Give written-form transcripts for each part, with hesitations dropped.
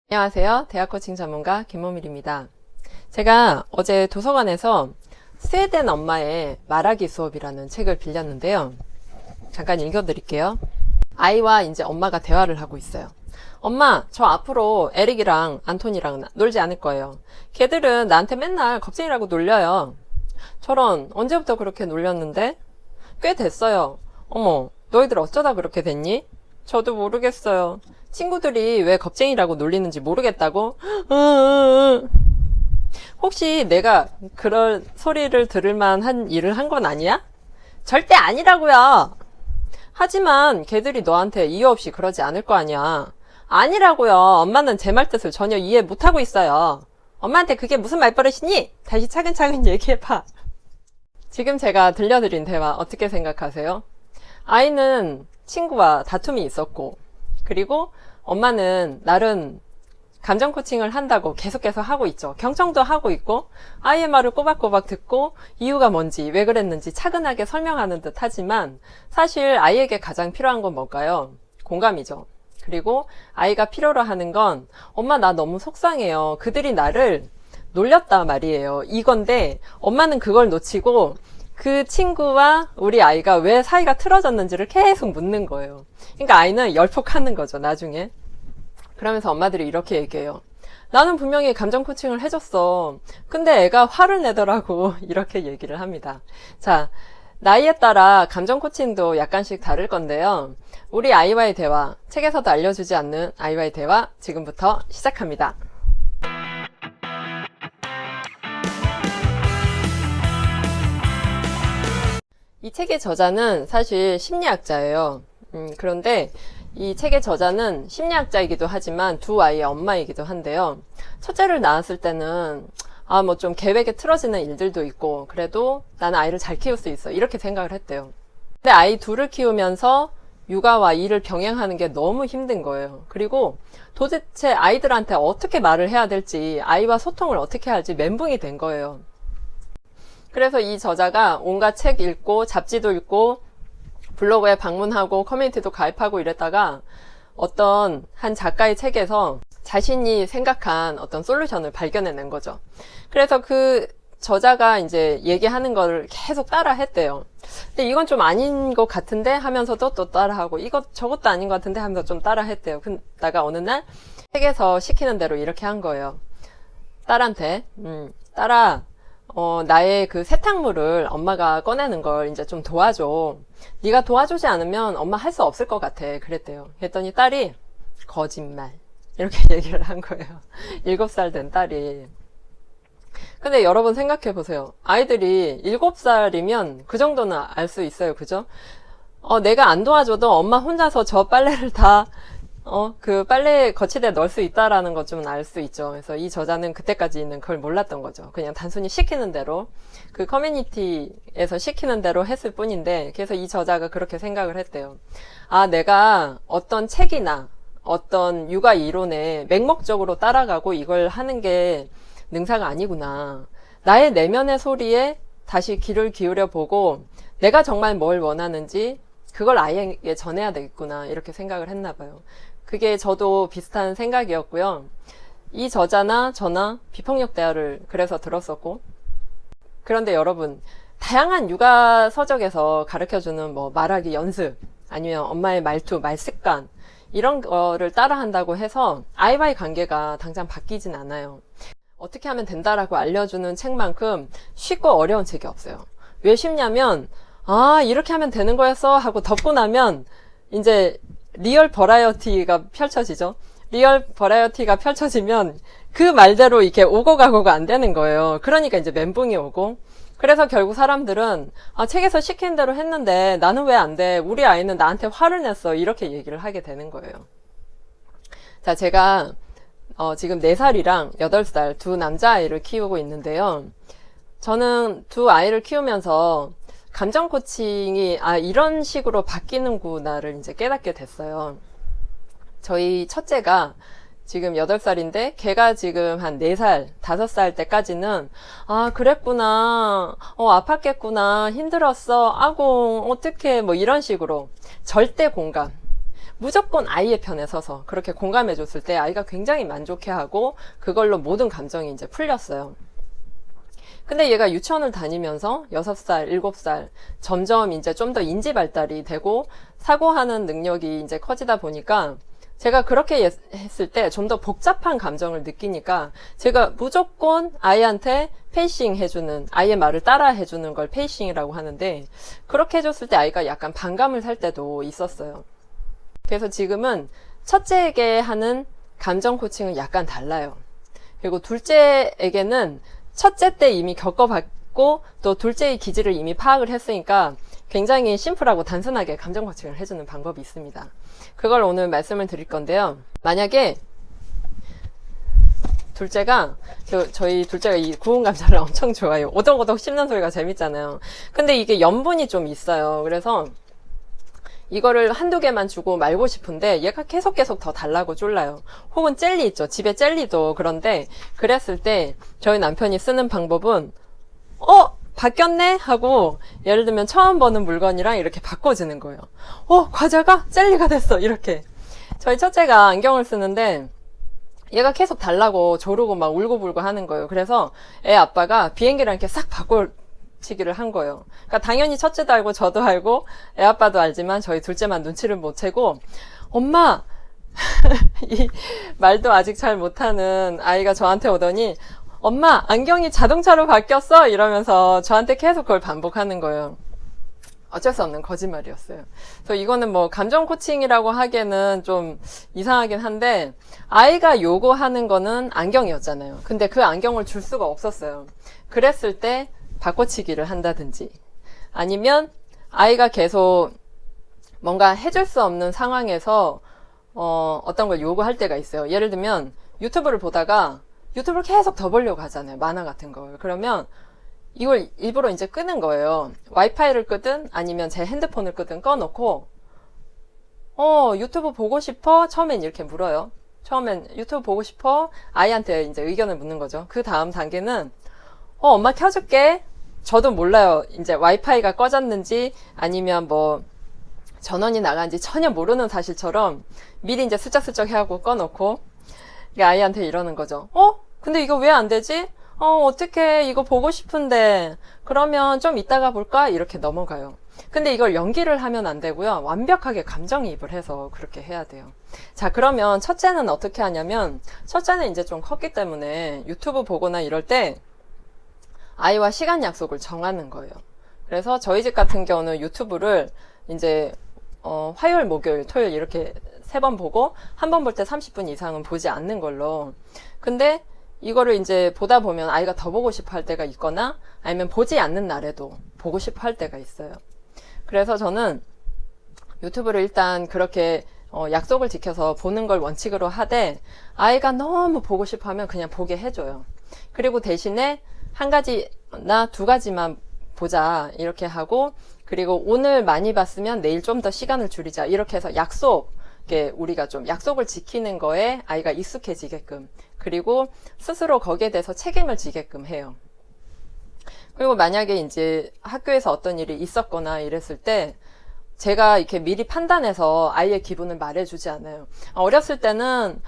안녕하세요. 대학 코칭 전문가 김모밀입니다. 제가 어제 도서관에서 스웨덴 엄마의 말하기 수업이라는 책을 빌렸는데요. 잠깐 읽어드릴게요. 아이와 이제 엄마가 대화를 하고 있어요. 엄마, 저 앞으로 에릭이랑 안톤이랑 놀지 않을 거예요. 걔들은 나한테 맨날 겁쟁이라고 놀려요. 저런, 언제부터 그렇게 놀렸는데? 꽤 됐어요. 어머, 너희들 어쩌다 그렇게 됐니? 저도 모르겠어요. 친구들이 왜 겁쟁이라고 놀리는지 모르겠다고? 혹시 내가 그런 소리를 들을 만한 일을 한 건 아니야? 절대 아니라고요. 하지만 걔들이 너한테 이유 없이 그러지 않을 거 아니야. 아니라고요. 엄마는 제 말 뜻을 전혀 이해 못하고 있어요. 엄마한테 그게 무슨 말버릇이니? 다시 차근차근 얘기해봐. 지금 제가 들려드린 대화 어떻게 생각하세요? 아이는 친구와 다툼이 있었고, 그리고 엄마는 나름 감정 코칭을 한다고 계속해서 하고 있죠. 경청도 하고 있고 아이의 말을 꼬박꼬박 듣고 이유가 뭔지 왜 그랬는지 차근하게 설명하는 듯 하지만 사실 아이에게 가장 필요한 건 뭘까요? 공감이죠. 그리고 아이가 필요로 하는 건 엄마 나 너무 속상해요. 그들이 나를 놀렸다 말이에요. 이건데 엄마는 그걸 놓치고 그 친구와 우리 아이가 왜 사이가 틀어졌는지를 계속 묻는 거예요. 그러니까 아이는 열폭하는 거죠, 나중에. 그러면서 엄마들이 이렇게 얘기해요. 나는 분명히 감정 코칭을 해줬어. 근데 애가 화를 내더라고. 이렇게 얘기를 합니다. 자, 나이에 따라 감정 코칭도 약간씩 다를 건데요. 우리 아이와의 대화, 책에서도 알려주지 않는 아이와의 대화 지금부터 시작합니다. 이 책의 저자는 사실 심리학자예요. 그런데 이 책의 저자는 심리학자이기도 하지만 두 아이의 엄마이기도 한데요. 첫째를 낳았을 때는 뭐 좀 계획에 틀어지는 일들도 있고 그래도 나는 아이를 잘 키울 수 있어 이렇게 생각을 했대요. 근데 아이 둘을 키우면서 육아와 일을 병행하는 게 너무 힘든 거예요. 그리고 도대체 아이들한테 어떻게 말을 해야 될지 아이와 소통을 어떻게 할지 멘붕이 된 거예요. 그래서 이 저자가 온갖 책 읽고 잡지도 읽고 블로그에 방문하고 커뮤니티도 가입하고 이랬다가 어떤 한 작가의 책에서 자신이 생각한 어떤 솔루션을 발견해낸 거죠. 그래서 그 저자가 이제 얘기하는 거를 계속 따라 했대요. 근데 이건 좀 아닌 것 같은데 하면서도 또 따라하고 저것도 아닌 것 같은데 하면서 좀 따라 했대요. 그러다가 어느 날 책에서 시키는 대로 이렇게 한 거예요. 딸한테 딸아 나의 그 세탁물을 엄마가 꺼내는 걸 이제 좀 도와줘. 네가 도와주지 않으면 엄마 할 수 없을 것 같아. 그랬대요. 그랬더니 딸이 거짓말. 이렇게 얘기를 한 거예요. 7살 된 딸이. 근데 여러분 생각해 보세요. 아이들이 7살이면 그 정도는 알 수 있어요. 그죠? 내가 안 도와줘도 엄마 혼자서 저 빨래를 다 그 빨래 거치대에 넣을 수 있다라는 것 좀 알 수 있죠. 그래서 이 저자는 그때까지는 그걸 몰랐던 거죠. 그냥 단순히 시키는 대로, 그 커뮤니티에서 시키는 대로 했을 뿐인데, 그래서 이 저자가 그렇게 생각을 했대요. 내가 어떤 책이나 어떤 육아 이론에 맹목적으로 따라가고 이걸 하는 게 능사가 아니구나. 나의 내면의 소리에 다시 귀를 기울여 보고, 내가 정말 뭘 원하는지, 그걸 아이에게 전해야 되겠구나. 이렇게 생각을 했나 봐요. 그게 저도 비슷한 생각이었고요. 이 저자나 저나 비폭력 대화를 그래서 들었었고. 그런데 여러분, 다양한 육아 서적에서 가르쳐주는 말하기 연습, 아니면 엄마의 말투, 말 습관, 이런 거를 따라한다고 해서 아이와의 관계가 당장 바뀌진 않아요. 어떻게 하면 된다라고 알려주는 책만큼 쉽고 어려운 책이 없어요. 왜 쉽냐면, 이렇게 하면 되는 거였어 하고 덮고 나면 이제 리얼 버라이어티가 펼쳐지죠. 리얼 버라이어티가 펼쳐지면 그 말대로 이렇게 오고 가고가 안 되는 거예요. 그러니까 이제 멘붕이 오고. 그래서 결국 사람들은 책에서 시키는 대로 했는데 나는 왜 안 돼? 우리 아이는 나한테 화를 냈어. 이렇게 얘기를 하게 되는 거예요. 자, 제가 지금 4살이랑 8살 두 남자아이를 키우고 있는데요. 저는 두 아이를 키우면서 감정 코칭이 이런 식으로 바뀌는구나를 이제 깨닫게 됐어요. 저희 첫째가 지금 8살인데 걔가 지금 한 4살, 5살 때까지는 그랬구나. 아팠겠구나. 힘들었어. 아고 어떡해. 이런 식으로 절대 공감. 무조건 아이의 편에 서서 그렇게 공감해 줬을 때 아이가 굉장히 만족해하고 그걸로 모든 감정이 이제 풀렸어요. 근데 얘가 유치원을 다니면서 6살, 7살 점점 이제 좀 더 인지 발달이 되고 사고하는 능력이 이제 커지다 보니까 제가 그렇게 했을 때 좀 더 복잡한 감정을 느끼니까 제가 무조건 아이한테 페이싱 해주는, 아이의 말을 따라 해주는 걸 페이싱이라고 하는데, 그렇게 해줬을 때 아이가 약간 반감을 살 때도 있었어요. 그래서 지금은 첫째에게 하는 감정 코칭은 약간 달라요. 그리고 둘째에게는 첫째 때 이미 겪어봤고 또 둘째의 기질을 이미 파악을 했으니까 굉장히 심플하고 단순하게 감정 코칭을 해주는 방법이 있습니다. 그걸 오늘 말씀을 드릴 건데요. 만약에 둘째가, 저희 둘째가 이 구운 감자를 엄청 좋아해요. 오덕오덕 씹는 소리가 재밌잖아요. 근데 이게 염분이 좀 있어요. 그래서 이거를 한두 개만 주고 말고 싶은데 얘가 계속 더 달라고 쫄라요. 혹은 젤리 있죠. 집에 젤리도 그런데 그랬을 때 저희 남편이 쓰는 방법은 바뀌었네? 하고 예를 들면 처음 보는 물건이랑 이렇게 바꿔주는 거예요. 과자가 젤리가 됐어. 이렇게. 저희 첫째가 안경을 쓰는데 얘가 계속 달라고 조르고 막 울고불고 하는 거예요. 그래서 애 아빠가 비행기랑 이렇게 싹 바꿔치기를 한 거예요. 그러니까 당연히 첫째도 알고 저도 알고 애 아빠도 알지만 저희 둘째만 눈치를 못 채고 엄마 이 말도 아직 잘 못하는 아이가 저한테 오더니 엄마 안경이 자동차로 바뀌었어 이러면서 저한테 계속 그걸 반복하는 거예요. 어쩔 수 없는 거짓말이었어요. 그래서 이거는 뭐 감정 코칭이라고 하기에는 좀 이상하긴 한데 아이가 요구하는 거는 안경이었잖아요. 근데 그 안경을 줄 수가 없었어요. 그랬을 때 바꿔치기를 한다든지 아니면 아이가 계속 뭔가 해줄 수 없는 상황에서 어떤 걸 요구할 때가 있어요. 예를 들면 유튜브를 보다가 유튜브를 계속 더 보려고 하잖아요. 만화 같은 걸. 그러면 이걸 일부러 이제 끄는 거예요. 와이파이를 끄든 아니면 제 핸드폰을 끄든 꺼놓고 유튜브 보고 싶어? 처음엔 이렇게 물어요. 처음엔 유튜브 보고 싶어? 아이한테 이제 의견을 묻는 거죠. 그 다음 단계는 엄마 켜줄게. 저도 몰라요. 이제 와이파이가 꺼졌는지 아니면 뭐 전원이 나간지 전혀 모르는 사실처럼 미리 이제 슬쩍슬쩍 해하고 꺼놓고 아이한테 이러는 거죠. 근데 이거 왜 안 되지? 어떡해. 이거 보고 싶은데. 그러면 좀 이따가 볼까? 이렇게 넘어가요. 근데 이걸 연기를 하면 안 되고요. 완벽하게 감정이입을 해서 그렇게 해야 돼요. 자, 그러면 첫째는 어떻게 하냐면, 첫째는 이제 좀 컸기 때문에 유튜브 보거나 이럴 때 아이와 시간 약속을 정하는 거예요. 그래서 저희 집 같은 경우는 유튜브를 이제 화요일, 목요일, 토요일 이렇게 3번 보고 한 번 볼 때 30분 이상은 보지 않는 걸로. 근데 이거를 이제 보다 보면 아이가 더 보고 싶어 할 때가 있거나 아니면 보지 않는 날에도 보고 싶어 할 때가 있어요. 그래서 저는 유튜브를 일단 그렇게 약속을 지켜서 보는 걸 원칙으로 하되 아이가 너무 보고 싶어 하면 그냥 보게 해줘요. 그리고 대신에 한 가지나 두 가지만 보자 이렇게 하고 그리고 오늘 많이 봤으면 내일 좀 더 시간을 줄이자 이렇게 해서 우리가 좀 약속을 지키는 거에 아이가 익숙해지게끔 그리고 스스로 거기에 대해서 책임을 지게끔 해요. 그리고 만약에 이제 학교에서 어떤 일이 있었거나 이랬을 때 제가 이렇게 미리 판단해서 아이의 기분을 말해주지 않아요. 어렸을 때는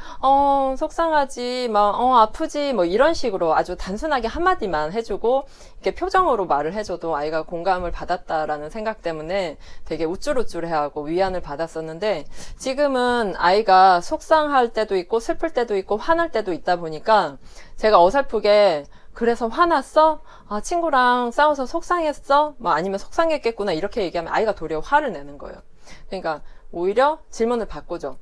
속상하지, 아프지, 뭐 이런 식으로 아주 단순하게 한마디만 해주고 이렇게 표정으로 말을 해줘도 아이가 공감을 받았다라는 생각 때문에 되게 우쭐우쭐해하고 위안을 받았었는데 지금은 아이가 속상할 때도 있고 슬플 때도 있고 화날 때도 있다 보니까 제가 어설프게 그래서 화났어? 친구랑 싸워서 속상했어? 아니면 속상했겠구나 이렇게 얘기하면 아이가 도리어 화를 내는 거예요. 그러니까 오히려 질문을 바꾸죠.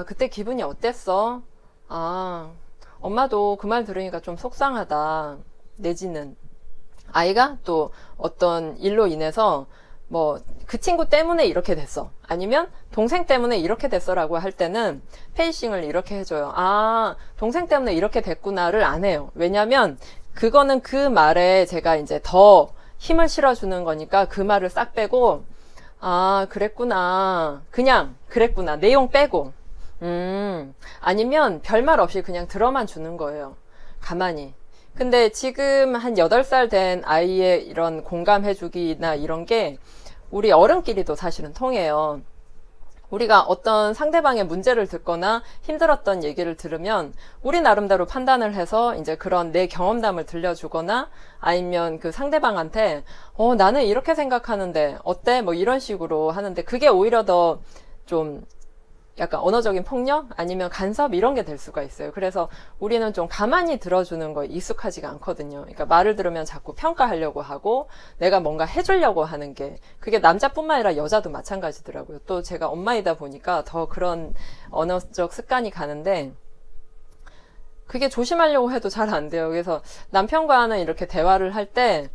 그때 기분이 어땠어? 엄마도 그 말 들으니까 좀 속상하다. 내지는 아이가 또 어떤 일로 인해서 그 친구 때문에 이렇게 됐어. 아니면 동생 때문에 이렇게 됐어라고 할 때는 페이싱을 이렇게 해줘요. 동생 때문에 이렇게 됐구나를 안 해요. 왜냐면 그거는 그 말에 제가 이제 더 힘을 실어주는 거니까 그 말을 싹 빼고 그랬구나. 그냥 그랬구나. 내용 빼고. 아니면 별말 없이 그냥 들어만 주는 거예요. 가만히. 근데 지금 한 8살 된 아이의 이런 공감해주기나 이런 게 우리 어른끼리도 사실은 통해요. 우리가 어떤 상대방의 문제를 듣거나 힘들었던 얘기를 들으면 우리 나름대로 판단을 해서 이제 그런 내 경험담을 들려주거나 아니면 그 상대방한테 나는 이렇게 생각하는데 어때? 뭐 이런 식으로 하는데 그게 오히려 더 좀 약간 언어적인 폭력 아니면 간섭 이런 게 될 수가 있어요. 그래서 우리는 좀 가만히 들어주는 거에 익숙하지가 않거든요. 그러니까 말을 들으면 자꾸 평가하려고 하고 내가 뭔가 해주려고 하는 게 그게 남자뿐만 아니라 여자도 마찬가지더라고요. 또 제가 엄마이다 보니까 더 그런 언어적 습관이 가는데 그게 조심하려고 해도 잘 안 돼요. 그래서 남편과는 이렇게 대화를 할 때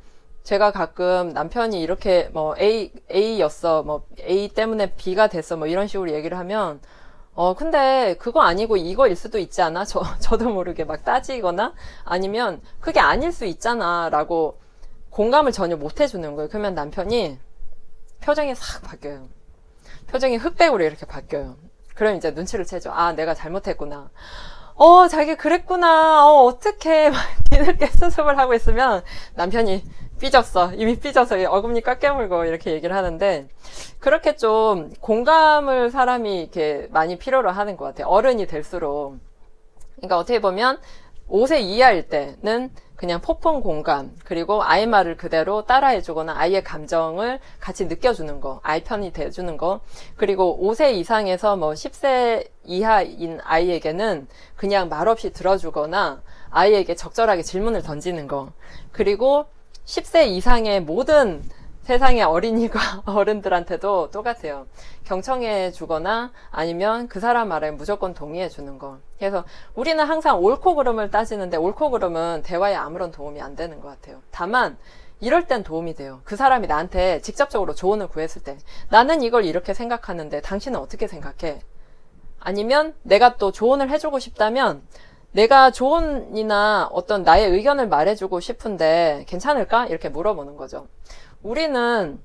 제가 가끔 남편이 이렇게 뭐 A였어, 뭐 A 때문에 B가 됐어, 뭐 이런 식으로 얘기를 하면 근데 그거 아니고 이거일 수도 있지 않아? 저도 모르게 막 따지거나 아니면 그게 아닐 수 있잖아 라고 공감을 전혀 못 해주는 거예요. 그러면 남편이 표정이 싹 바뀌어요. 표정이 흑백으로 이렇게 바뀌어요. 그럼 이제 눈치를 채죠. 아, 내가 잘못했구나. 자기 그랬구나. 어떡해. 막 뒤늦게 수습을 하고 있으면 남편이 삐졌어. 이미 삐져서 어금니 꽉 깨물고 이렇게 얘기를 하는데 그렇게 좀 공감을 사람이 이렇게 많이 필요로 하는 것 같아요. 어른이 될수록. 그러니까 어떻게 보면 5세 이하일 때는 그냥 폭풍 공감 그리고 아이 말을 그대로 따라해주거나 아이의 감정을 같이 느껴주는 거 아이 편이 돼주는 거 그리고 5세 이상에서 뭐 10세 이하인 아이에게는 그냥 말없이 들어주거나 아이에게 적절하게 질문을 던지는 거 그리고 10세 이상의 모든 세상의 어린이가 어른들한테도 똑같아요. 경청해 주거나 아니면 그 사람 말에 무조건 동의해 주는 거. 그래서 우리는 항상 옳고 그름을 따지는데 옳고 그름은 대화에 아무런 도움이 안 되는 것 같아요. 다만 이럴 땐 도움이 돼요. 그 사람이 나한테 직접적으로 조언을 구했을 때 나는 이걸 이렇게 생각하는데 당신은 어떻게 생각해? 아니면 내가 또 조언을 해주고 싶다면 내가 조언이나 어떤 나의 의견을 말해주고 싶은데 괜찮을까? 이렇게 물어보는 거죠. 우리는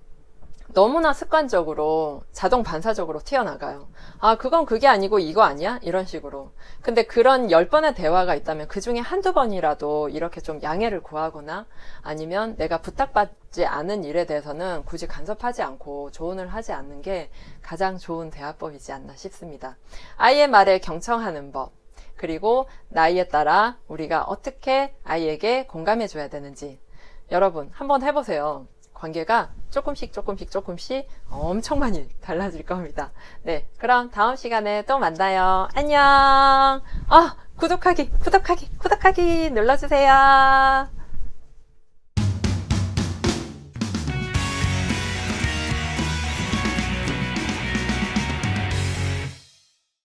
너무나 습관적으로 자동 반사적으로 튀어나가요. 아, 그건 그게 아니고 이거 아니야? 이런 식으로. 근데 그런 10번의 대화가 있다면 그 중에 한두 번이라도 이렇게 좀 양해를 구하거나 아니면 내가 부탁받지 않은 일에 대해서는 굳이 간섭하지 않고 조언을 하지 않는 게 가장 좋은 대화법이지 않나 싶습니다. 아이의 말에 경청하는 법. 그리고 나이에 따라 우리가 어떻게 아이에게 공감해 줘야 되는지 여러분 한번 해보세요. 관계가 조금씩 엄청 많이 달라질 겁니다. 네, 그럼 다음 시간에 또 만나요. 안녕. 구독하기 눌러주세요.